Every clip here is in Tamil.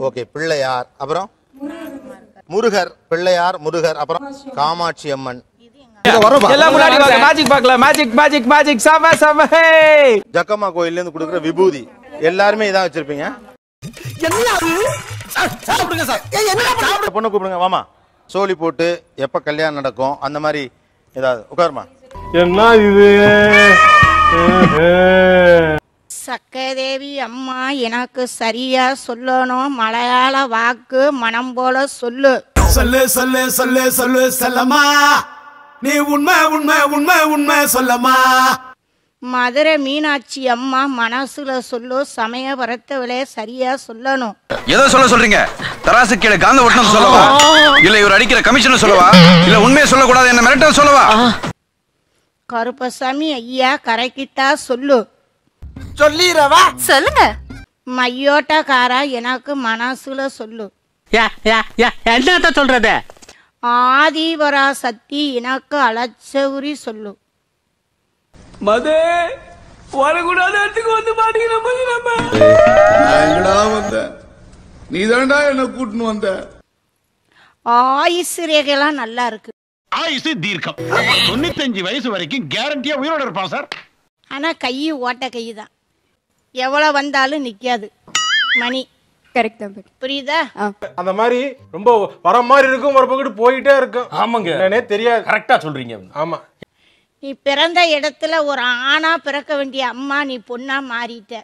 ஓகே. பிள்ளையார், அப்புறம் முருகர். பிள்ளையார், முருகர், அப்புறம் காமாட்சி அம்மன். ஜக்கம்மா கோயில்ல இருந்து கொடுக்குற விபூதி எல்லாருமே இதான் வச்சிருப்பீங்க. பொண்ணு கூப்பிடுங்க, வாமா. சோழி போட்டு எப்ப கல்யாணம் நடக்கும் அந்த மாதிரி ஏதாவது. உட்காருமா. என்ன இது? சக்கதேவி அம்மா எனக்கு சரியா சொல்லணும், மலையாள வாக்கு மனம் போல சொல்லு. சொல்லு சொல்லு சொல்லு சொல்லு சொல்லம்மா, நீ உண்மை உண்மை உண்மை உண்மை சொல்லம்மா. மதுரை மீனாட்சி அம்மா மனசுல சொல்லு, சமயபுரத்தவளே சரியா சொல்லணும். ஏதோ சொல்றீங்க? தராசு கீழே காந்த ஒட்டணும் சொல்லவா? இல்ல இவர் அடிக்கிற கமிஷன் சொல்லவா? இல்ல உண்மையை சொல்லக்கூடாது என்ன மிரட்ட சொல்லவா? கருப்பசாமி ஐயா கரைக்கிட்டா சொல்லு. சொல்லிரவா? சொல்லுங்க. மையோட்டக்காரா எனக்கு மனசுல சொல்லு. என்னத்த சொல்றது? ஆதிபரா சக்தி எனக்கு அலச்சௌரி சொல்லு. மதே வரக்கூடாத இடத்துக்கு வந்து மாட்டீங்க. நீதான்டா என்ன கூட்டின்னு வந்த. ஆயுசு ரேகைலாம் நல்லா இருக்கு. ஆயுசு தீர்க்கம். 95 வயசு வரைக்கும் கேரண்டியா உயிரோட இருப்பான் சார். ஆனா கை ஓட்ட கை தான், எவ்வளவு வந்தாலும் நிக்காது மணி. கரெக்ட் தான். புரியுதா? அந்த மாதிரி ரொம்ப வர மாதிரி இருக்கும், ஒரு பக்கத்து போயிட்டே இருக்கும். ஆமாங்க, என்னன்னே தெரியாது. கரெக்டா சொல்றீங்க. ஆமா. நீ பிறந்த இடத்துல ஒரு ஆணா பிறக்க வேண்டிய அம்மா, நீ பொண்ணா மாறிட்ட.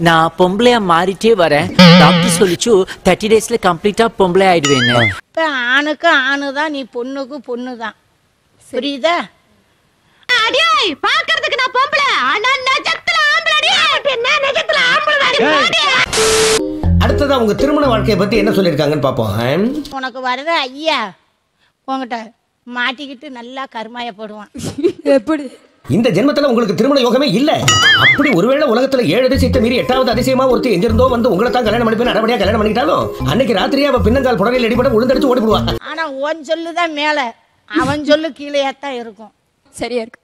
நான் பொம்பளையா மாறிட்டே வரேன். டாக்டர் சொல்லிச்சு 30 டேஸ்ல கம்ப்ளீட்டா பொம்பளை ஆயிடுவேன்னு. இப்ப ஆணுக்கு ஆணுதான், நீ பொண்ணுக்கு பொண்ணுதான். புரியுதா? அடியாய் பாக்குறதுக்கு நான் பொம்பளை, ஆனா நெஜத்துல ஆம்பளடி. என்ன நெஜத்துல ஆம்பளடி? அடுத்ததா உங்க திருமண வாழ்க்கையை பத்தி என்ன சொல்லிருக்காங்கன்னு பாப்போம். உனக்கு வரத ஐயா உங்ககிட்ட மாட்டிக்கிட்டு நல்லா கருமாயப்படுவான். எப்படி? இந்த ஜென்மத்துல உங்களுக்கு திருமண யோகமே இல்ல. அப்படி ஒருவேளை உலகத்துல 7 அதிசயத்தை மீறி 8வது அதிசயமா ஒருத்தி எங்கிருந்தோ வந்து உங்களை தான் கல்யாணம் பண்ணி நடபடியா கல்யாணம் பண்ணிட்டாலும் அன்னைக்கு ராத்திரியே அவ பின்னங்கால் புடவையில் அடிபட உளுந்தடிச்சு ஓடி போடுவா. ஆனா உன் சொல்லுதான் மேல, அவன் சொல்லு கீழேயாத்தான் இருக்கும். சரியா இருக்கு.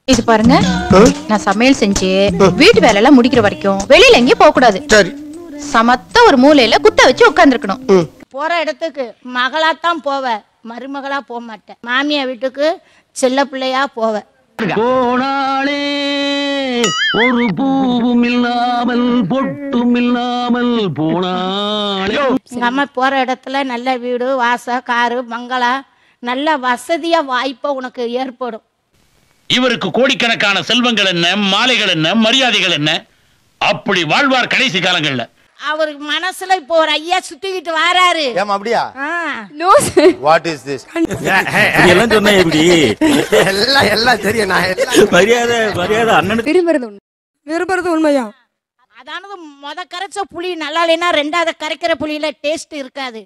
இது பாருங்க, நான் சமையல் செஞ்சு வீட்டு வேலை எல்லாம் முடிக்கிற வரைக்கும் வெளியில எங்கேயும் போக கூடாது. சரி. சமத்த ஒரு மூலையில குத்த வச்சு உட்கார்ந்துருக்கணும். போற இடத்துக்கு மகளாத்தான் போவ, மருமகளா போக மாட்டேன். மாமியா வீட்டுக்கு செல்ல பிள்ளையா போவ. போனாலே ஒரு பூவும் இல்லாமல் பொட்டும் இல்லாமல் போனாலே. எங்க அம்மா போற இடத்துல நல்ல வீடு வாச காரு பங்களா நல்ல வசதியா வாய்ப்பா உனக்கு ஏற்படும். இவருக்கு கோடிக்கணக்கான செல்வங்கள் என்ன, மாலைகள் என்ன, மரியாதைகள் என்ன, அப்படி வாழ்வார் கடைசி காலங்கள்ல. அவருக்கு மனசுல இப்போ ஒரு ஐயா சுத்திக்கிட்டு வாராரு. ஏமா அப்படியா? Know what is this? எல்லாம் சொன்னா எப்படி? எல்லாம் தெரியும். நான் மரியாதை அண்ணனுக்கு விரும்புறது உண்மையா? அதானது முத கரைச்ச புளி நல்லா இல்லைன்னா ரெண்டாவது கரைக்கிற புளியில டேஸ்ட் இருக்காது.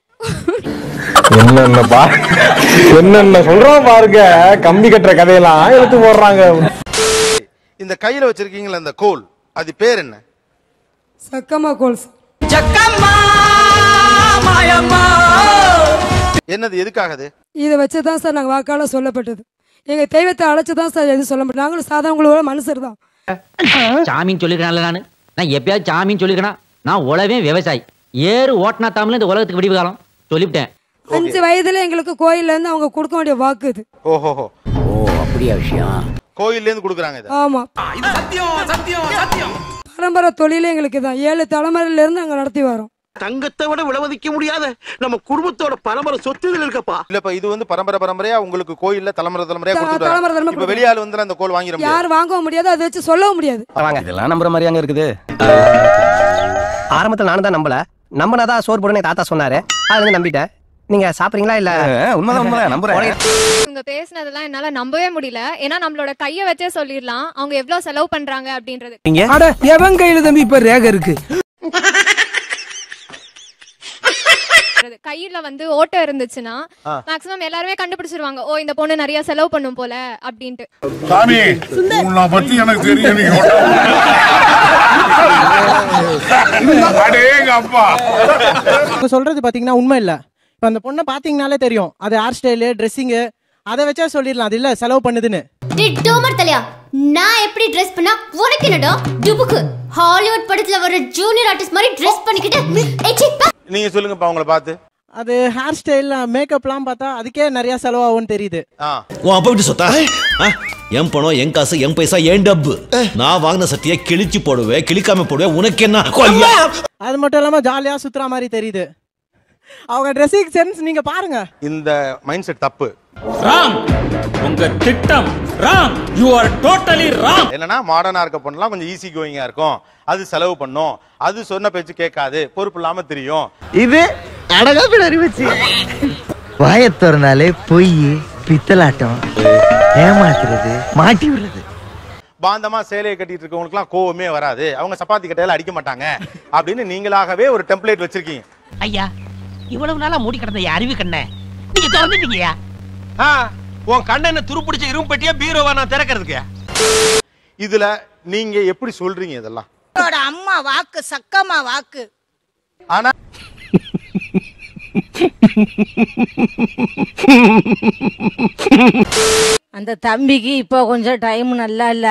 என்னென்ன சொல்றோம் பாருங்க. கம்பி கட்டுற கதையெல்லாம் எடுத்து போடுறாங்க. இந்த கையில வச்சிருக்கீங்களா அந்த கோல், அது பேர் என்ன? சக்கமா கோல்ஸ். என்னது, எதுக்காகது? இதை வச்சுதான் சார் நாங்க வாக்கால சொல்லப்பட்டது. எங்க தெய்வத்தை அழைச்சுதான் சார் எது சொல்ல முடியும். நாங்களும் சாதாரணங்களோட மனுஷர் தான். சாமின்னு சொல்லிக்கிறேன்ல நானு. நான் எப்பயாவது சாமின்னு சொல்லிக்கிறேன். நான் உலகமே விவசாயி. ஏறு ஓட்டினா தமிழ் இந்த உலகத்துக்கு விடிவு காலம் சொல்லிவிட்டேன். 5 வயதுல எங்களுக்கு கோயில்ல இருந்து அவங்க கொடுக்க வேண்டிய வாக்கு இது. ஓஹோ. ஓ அப்படியா விஷயம்? கோயில்ல இருந்து கொடுக்குறாங்க இது. ஆமா. இது சத்தியம் சத்தியம் சத்தியம். பரம்பரை தொழிலே எங்களுக்கு தான். 7 தலைமுறையில இருந்து நாங்க நடத்தி வரோம். தங்கத்தை விட விளைவிக்க முடியாத நம்ம குடும்பத்தோட பரம்பரை சொத்து இருக்கப்பா. இல்லப்பா, இது வந்து பரம்பரையா உங்களுக்கு கோயில்ல தலைமுறையா கொடுத்துட்டாங்க. இப்ப வெளியால வந்து அந்த கோல் வாங்கிர முடியாது, யார் வாங்கவும் முடியாது, அதை வச்சு சொல்லவும் முடியாது. இதெல்லாம் நம்புற மாதிரி அங்க இருக்குது. ஆரம்பத்துல நானும் தான் நம்பினாதான் சோறு போடுன்னு தாத்தா சொன்னாரு. அது நம்பிட்டேன். நீங்க சாப்பிடுறீங்களா? இல்ல உண்மைதான் நம்புறேன். இவங்க பேசினதெல்லாம் என்னால நம்பவே முடியல. ஏன்னா நம்மளோட கைய வச்சே சொல்லிடலாம் அவங்க எவ்வளவு செலவு பண்றாங்க அப்படின்றது. எவன் கையில தம்பி இப்ப ரேக இருக்கு? கையில வந்து ஓட்டை இருந்துச்சுன்னா மேக்ஸிமம் எல்லாருமே கண்டுபிடிச்சிருவாங்க, ஓ இந்த பொண்ணு நிறைய செலவு பண்ணும் போல அப்படின்ட்டு. சாமி உன்னை பத்தி எனக்கு தெரியும். சொல்றது பாத்தீங்கன்னா உண்மை இல்ல. இப்ப அந்த பொண்ணை பாத்தீங்கன்னாலே தெரியும், அது ஹேர் ஸ்டைலு ட்ரெஸ்ஸிங் அதை வச்சா சொல்லிடலாம் அது இல்ல செலவு பண்ணுதுன்னு. நான் எப்படி ட்ரெஸ் பண்ணா உனக்கு என்னடா? டுபுக்கு ஹாலிவுட் படத்துல வர ஜூனியர் ஆர்டிஸ்ட் மாதிரி ட்ரெஸ் பண்ணிக்கிட்டு நீங்க சொல்லுங்கப்பா உங்களை பார்த்து. அது ஹேர் ஸ்டைல் மேக்கப்லாம் பார்த்தா அதுக்கே நிறைய செலவாகும்னு தெரியுது. உன் அப்பா விட்டு சொத்தா? என் பணம் என் காசு என் பைசா என் டப்பு. நான் வாங்கின சத்திய கிழிச்சு போடுவேன், கிழிக்காம போடுவேன். உனக்கு என்ன? அது மட்டும் இல்லாம ஜாலியா சுத்துற மாதிரி தெரியுது. அவங்க ட்ரெஸ்ஸிங் சென்ஸ் நீங்க பாருங்க. இந்த மைண்ட் செட் தப்பு. ராங். உங்க திட்டம் wrong. You are totally wrong. என்னன்னா மாடர்னா இருக்க பொண்ணுலாம் கொஞ்சம் ஈஸி கோயிங்கா இருக்கும். அது செலவு பண்ணும். அது சொன்ன பேச்சு கேட்காது. பொறுப்பு இல்லாம தெரியும். இது அழகா அறிவிச்சு வாயை திறந்தாலே பொய், பித்தலாட்டம், ஏமாத்துறது, மாட்டி விடுறது. பாந்தமா சேலையை கட்டிட்டு இருக்கவங்களுக்குலாம் கோவமே வராது. அவங்க சப்பாத்தி கட்டையில அடிக்க மாட்டாங்க அப்படின்னு நீங்களாகவே ஒரு டெம்ப்ளேட் வச்சிருக்கீங்க. ஐயா, இவ்வளவு நாளா மூடி கிடந்த அறிவு கண்ணை நீங்க திறந்துட்டீங்கயா? உன் கண்ணனை துருப்பிடிச்ச இரும்பு பெட்டியா பீரோவா நான் திறக்கிறதுக்கு? இதுல நீங்க எப்படி சொல்றீங்க இதெல்லாம்? அம்மா வாக்கு சக்கமா வாக்கு. ஆனா அந்த தம்பிக்கு இப்போ கொஞ்சம் டைம் நல்லா இல்ல.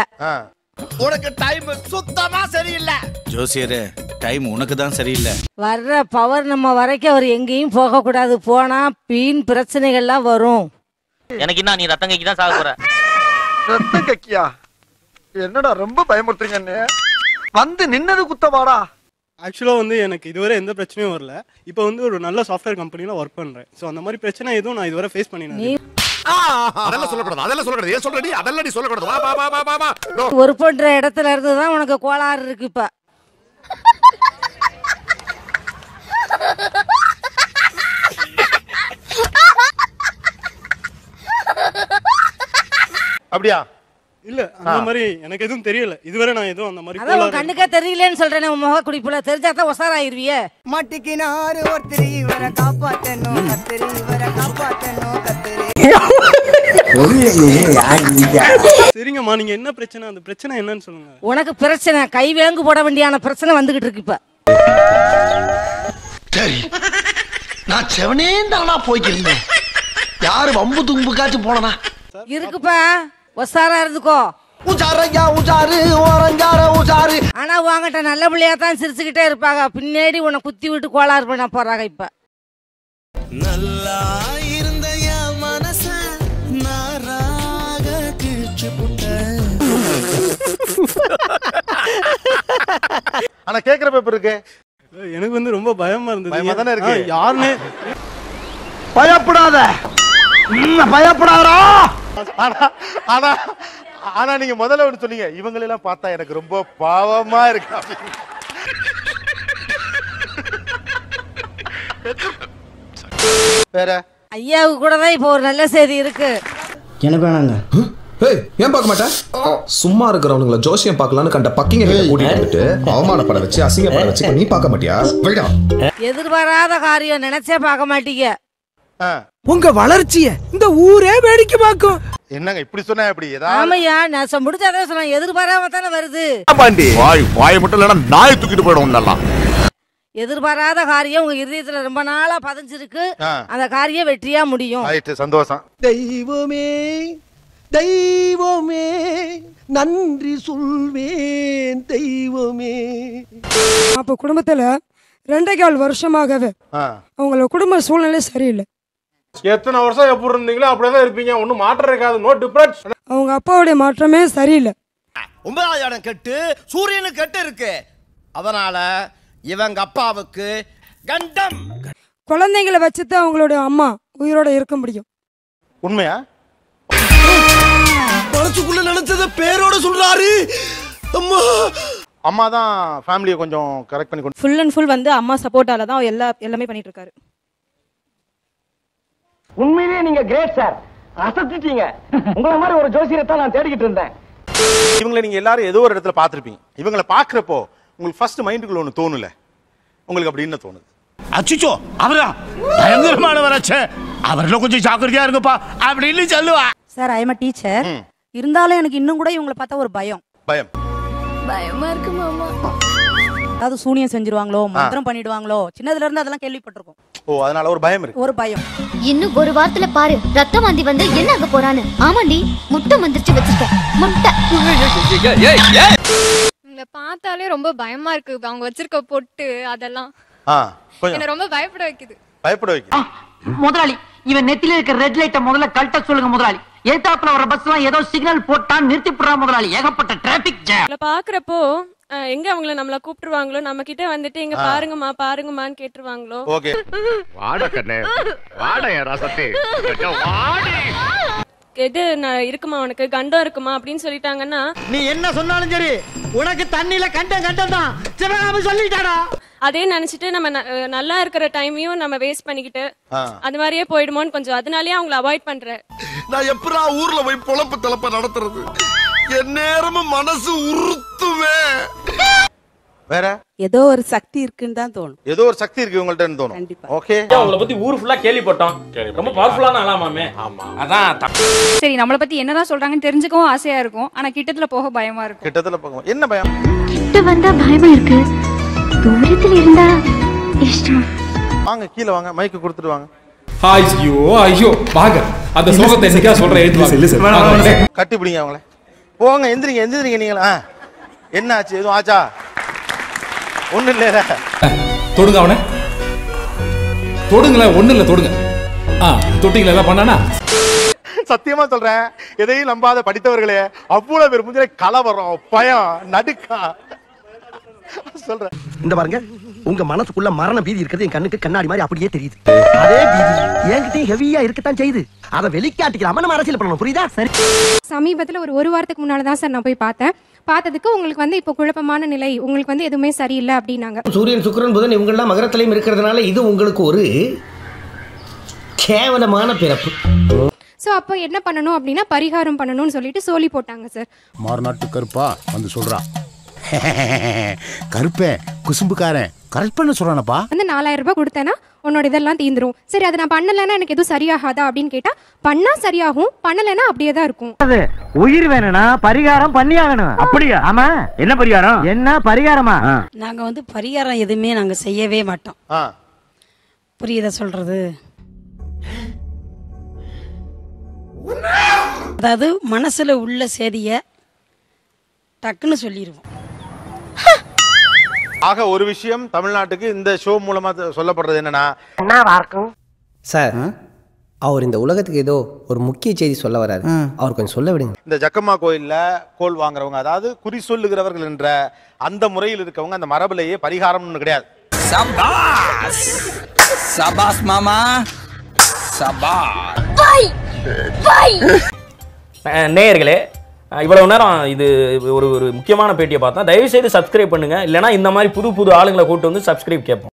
உனக்கு டைம் சுத்தமா சரியில்லை. ஜோசியரே, டைம் உனக்கு தான் சரியில்லை. வர்ற பவர் நம்ம வரைக்கும் அவர் எங்கேயும் போக கூடாது. போனா வீண் பிரச்சனைகள்லாம் வரும். எனக்கு என்ன, நீ ரத்தம் கக்கி தான் சாக போற. ரத்தம் கக்கியா? என்னடா ரொம்ப பயமுறுத்துறீங்க. வந்து நின்னது குத்தவாடா. ஆக்சுவலா எனக்கு இதுவரை எந்த பிரச்சனையும் வரல. இப்போ ஒரு நல்ல சாஃப்ட்வேர் கம்பெனில ஒர்க் பண்றேன். சோ அந்த மாதிரி பிரச்சனை எதுவும் நான் இதுவரை ஃபேஸ் பண்ணினேன். அதெல்லாம் சொல்லக்கூடாது, அதெல்லாம் சொல்லக்கூடாது. ஏன் சொல்றடி? அதெல்லாம் நீ சொல்லக்கூடாது. வா வா வா வா வா. ஒரு பண்ற இடத்துல இருந்து தான் உனக்கு கோளாறு இருக்கு இப்ப. அப்படியா? இல்ல அந்த மாதிரி எனக்கு எதுவும் தெரியல. இதுவரை நான் எதுவும் அந்த மாதிரி அதான் கண்ணுக்கே தெரியலன்னு சொல்றேனே. முக குடிப்புல தெரிஞ்சாதான் உசாராயிருவியே. மாட்டிக்கினாரு ஒருத்தர் இவரை காப்பாத்தணும், கத்திரி இவரை காப்பாத்தணும், கத்திரி. சரிங்கம்மா, நீங்க என்ன பிரச்சனை? அந்த பிரச்சனை என்னன்னு சொல்லுங்க. உனக்கு பிரச்சனை கை விலங்கு போட வேண்டியான பிரச்சனை வந்துகிட்டு இருக்கு இப்ப. சரி, நான் செவனே தானா போய்க்கிருந்தேன். யாரு வம்பு தும்புக்காச்சும் போனா இருக்குப்பா, உசாரா இருந்துக்கோ. உஜாரையா உஜாரு ஓரஞ்சார உஜாரு. ஆனா உங்ககிட்ட நல்ல பிள்ளையா தான் சிரிச்சுக்கிட்டே இருப்பாங்க. பின்னாடி உன்னை குத்தி விட்டு கோளாறு பண்ண போறாங்க இப்ப. நல்லா இருந்த என் மனச நாராக கிழிச்சு புட்டேன். ஆனா கேக்குற பேப்பர் இருக்கு. எனக்கு ரொம்ப பயமா இருந்தது. பயமா தானே இருக்கு. யாருன்னு பயப்படாத, பயப்படாதா. ஆனா ஆனா நீங்க முதல்ல ஒன்று சொன்னீங்க, இவங்களெல்லாம் பார்த்தா எனக்கு ரொம்ப பாவமா இருக்கு. வேற ஐயாவுக்கு கூட தான் இப்போ ஒரு நல்ல செய்தி இருக்கு. எனக்கு வேணாங்க. ஏன் பார்க்க மாட்டேன்? சும்மா இருக்கிறவனுங்களை ஜோசியம் பார்க்கலான்னு கண்ட பக்கிங்க கூட்டிட்டு வந்துட்டு அவமானப்பட வச்சு அசிங்கப்பட வச்சு நீ பார்க்க மாட்டியா? எதிர்பாராத காரியம் நினைச்சே பார்க்க மாட்டீங்க. உங்க வளர்ச்சிய இந்த ஊரே வேடிக்கை பார்க்கும். என்னங்க இப்படி சொன்னா எப்படி? ஆமையா, நான் முடிச்சாதே சொன்ன. எதிர்பாராம தானே வருது. வாய் மட்டும் இல்லைன்னா நாய் தூக்கிட்டு போயிடும். நல்லா எதிர்பாராத காரியம் உங்க இதயத்துல ரொம்ப நாளா பதிஞ்சிருக்கு. அந்த காரியம் வெற்றியா முடியும். சந்தோஷம். தெய்வமே தெய்வமே நன்றி சொல்வேன் தெய்வமே. அப்ப குடும்பத்துல 2.25 வருஷமாகவே அவங்களோட குடும்ப சூழ்நிலை சரியில்லை. எத்தனை வருஷம் எப்படி இருந்தீங்களோ அப்படியே இருப்பீங்க. ஒன்னும் மாற்றம் இருக்காது. No difference. அவங்க அப்பாவுடைய மாற்றமே சரியில்லை. 9வது இடம் கெட்டு சூரியனு கெட்டு இருக்கு. அதனால இவங்க அப்பாவுக்கு கண்டம். குழந்தைங்களை வச்சுதான் அவங்களுடைய அம்மா உயிரோட இருக்க முடியும். உண்மையா? மனசுக்குள்ள நினைச்சத பேரோட சொல்றாரு. அம்மா அம்மா தான் ஃபேமிலியை கொஞ்சம் கரெக்ட் பண்ணி கொண்டு ஃபுல் அண்ட் ஃபுல் அம்மா சப்போர்ட்டால தான் எல்லாமே பண்ணிட்டு இருக்காரு. உண்மையிலேயே நீங்க கிரேட் சார். அசத்திட்டீங்க. உங்கள மாதிரி ஒரு ஜோசியரை தான் நான் தேடிக்கிட்டு இருந்தேன். இவங்களை நீங்க எல்லாரும் ஏதோ ஒரு இடத்துல பார்த்திருப்பீங்க. இவங்களை பார்க்கறப்போ உங்களுக்கு ஃபர்ஸ்ட் மைண்டுக்குள்ள ஒன்று தோணல. உங்களுக்கு அப்படி என்ன தோணுது? அச்சுச்சோ, அவரா பயங்கரமானவராச்சே, அவர்ல கொஞ்சம் ஜாக்கிரதையா இருங்கப்பா அப்படின்னு சொல்லுவா. Sir, I am a teacher. இருந்தாலும் எனக்கு இன்னும் கூட இவங்களை பார்த்தா ஒரு பயம். பயமா இருக்கு மாமா. அதாவது சூனியம் செஞ்சிருவாங்களோ, மந்திரம் பண்ணிடுவாங்களோ, சின்னதுல இருந்து அதெல்லாம் கேள்விப்பட்டிருக்கோம். ஓ, அதனால ஒரு பயம் இருக்கு. ஒரு பயம். இன்னும் ஒரு வாரத்துல பாரு ரத்தம் வாந்தி வந்து என்ன ஆக போறான்னு. ஆமாண்டி, முட்டை வந்துருச்சு வச்சிருக்கேன். முட்டை. உங்களை பார்த்தாலே ரொம்ப பயமா இருக்கு. அவங்க வச்சிருக்க பொட்டு அதெல்லாம். கொஞ்சம் என்ன ரொம்ப பயப்பட வைக்குது. பயப்பட வைக்குது. முதலாளி இவன் நெத்தில இருக்க ரெட் லைட்ட முதல்ல கழட்ட சொல்லுங்க முதலாளி. ஏத்தாப்புல வர பஸ் எல்லாம் ஏதோ சிக்னல் போட்டா நிறுத்தி போடுறா முதலாளி. ஏகப்பட்ட டிராபிக் ஜாம். பாக்குறப்போ எங்க அவங்கள நம்மள கூப்பிட்டுருவாங்களோ, நம்ம கிட்ட வந்துட்டு எங்க பாருங்கம்மா பாருங்கம்மான்னு கேட்டுருவாங்களோ. ஓகே வாட கண்ணே வாட ராசத்தே வாடி எது இருக்குமா உனக்கு கண்டம் இருக்குமா அப்படின்னு சொல்லிட்டாங்கன்னா நீ என்ன சொன்னாலும் சரி உனக்கு தண்ணில கண்டம் தான் சிவகாமி சொல்லிட்டாடா. அதே நினைச்சிட்டு நம்ம நல்லா இருக்கிற டைமையும் நம்ம வேஸ்ட் பண்ணிக்கிட்டு அது மாதிரியே போயிடுமோன்னு கொஞ்சம் அதனாலயே அவங்கள அவாய்ட் பண்றேன். நான் எப்படா ஊர்ல போய் பொழப்பு தலப்ப நடத்துறது? என் நேரமும் மனசு உறுத்துவே. வேற ஏதோ ஒரு சக்தி இருக்குன்னு தான் தோணும். ஏதோ ஒரு சக்தி இருக்கு உங்கள்ட்ட தோணும். ஓகே உங்களை பத்தி ஊர் ஃபுல்லா கேள்விப்பட்டோம். ரொம்ப பவர்ஃபுல்லான ஆளாமாமே. அதான் சரி நம்மள பத்தி என்னதான் சொல்றாங்கன்னு தெரிஞ்சுக்கவும் ஆசையா இருக்கும். ஆனா கிட்டத்துல போக பயமா இருக்கும். கிட்டத்துல போக என்ன பயம்? கிட்ட வந்தா பயமா இருக்கு. தூரத்துல இருந்தா இஷ்டம். வாங்க கீழ வாங்க மைக் கொடுத்துட்டு வாங்க. ஐயோ வாங்க அந்த சோகத்தை என்னைக்கா சொல்ற எழுத்து கட்டி பிடிங்க அவங்கள. போங்க எந்திரிங்க நீங்களா. என்ன ஆச்சு? எதுவும் ஆச்சா? ஒண்ணு இல்ல. தொடுங்க அவனை. தொடுங்கள ஒண்ணு இல்ல தொடுங்க. தொட்டிங்களா எல்லாம் பண்ணானா? சத்தியமா சொல்றேன் எதையும் நம்பாத படித்தவர்களே அவ்வளவு பேர் முஞ்சில கலவரம் பயம் நடுக்கம் சொல்றேன். இந்த பாருங்க உங்க மனசுக்குள்ள மரண பீதி இருக்கிறது என் கண்ணுக்கு கண்ணாடி மாதிரி அப்படியே தெரியுது. அதே பீதி என்கிட்டயும் ஹெவியா இருக்கத்தான் செய்யுது. அதை வெளிக்காட்டிக்கிறாம நம்ம அரசியல் பண்ணணும். புரியுதா? சரி. சமீபத்துல ஒரு வாரத்துக்கு முன்னாலதான் சார் நான் போய் பார்த்ததுக்கு உங்களுக்கு வந்து இப்போ குழப்பமான நிலை, உங்களுக்கு வந்து எதுவுமே சரியில்லை அப்படின்னாங்க. சூரியன் சுக்கிரன் புதன் இவங்கெல்லாம் மகரத்திலையும் இருக்கிறதுனால இது உங்களுக்கு ஒரு கேவலமான பிறப்பு. ஸோ அப்போ என்ன பண்ணணும் அப்படின்னா பரிகாரம் பண்ணணும்னு சொல்லிட்டு சொல்லி போட்டாங்க சார். மார்நாட்டு கருப்பா வந்து சொல்றா கருப்பே குசும்புக்காரன் கரெக்ட் பண்ண சொல்றானப்பா. வந்து 4000 ரூபாய் கொடுத்தேன்னா உன்னோட இதெல்லாம் தீந்துரும். சரி அதை நான் பண்ணலைன்னா எனக்கு எதுவும் சரியாகாதா அப்படின்னு கேட்டா பண்ணா சரியாகும், பண்ணலைன்னா அப்படியே தான் இருக்கும். உயிர் வேணும்னா பரிகாரம் பண்ணியாகணும். அப்படியா? ஆமா. என்ன பரிகாரம்? என்ன பரிகாரமா? நாங்க வந்து பரிகாரம் எதுவுமே நாங்க செய்யவே மாட்டோம். புரியுதா சொல்றது? அதாவது மனசுல உள்ள செய்திய டக்குன்னு சொல்லிடுவோம். ஆக ஒரு விஷயம் தமிழ்நாட்டுக்கு இந்த ஷோ மூலமா சொல்லப்படுறது என்னன்னா சார் அவர் இந்த உலகத்துக்கு ஏதோ ஒரு முக்கிய செய்தி சொல்ல வராரு. அவர் கொஞ்சம் சொல்ல விடுங்க. இந்த ஜக்கம்மா கோயில்ல கோல் வாங்குறவங்க அதாவது குறி சொல்லுகிறவர்கள் என்ற அந்த முறையில் இருக்கவங்க அந்த மரபுலேயே பரிகாரம்னு கிடையாது. சபாஸ் சபாஸ் மாமா சபாஸ். நேயர்களே இவ்வளவு நேரம் இது ஒரு முக்கியமான பேட்டியை பார்த்தா தயவு செய்து சப்ஸ்கிரைப் பண்ணுங்க. இல்லைன்னா இந்த மாதிரி புது ஆளுங்களை கூட்டு வந்து சப்ஸ்கிரைப் கேட்போம்.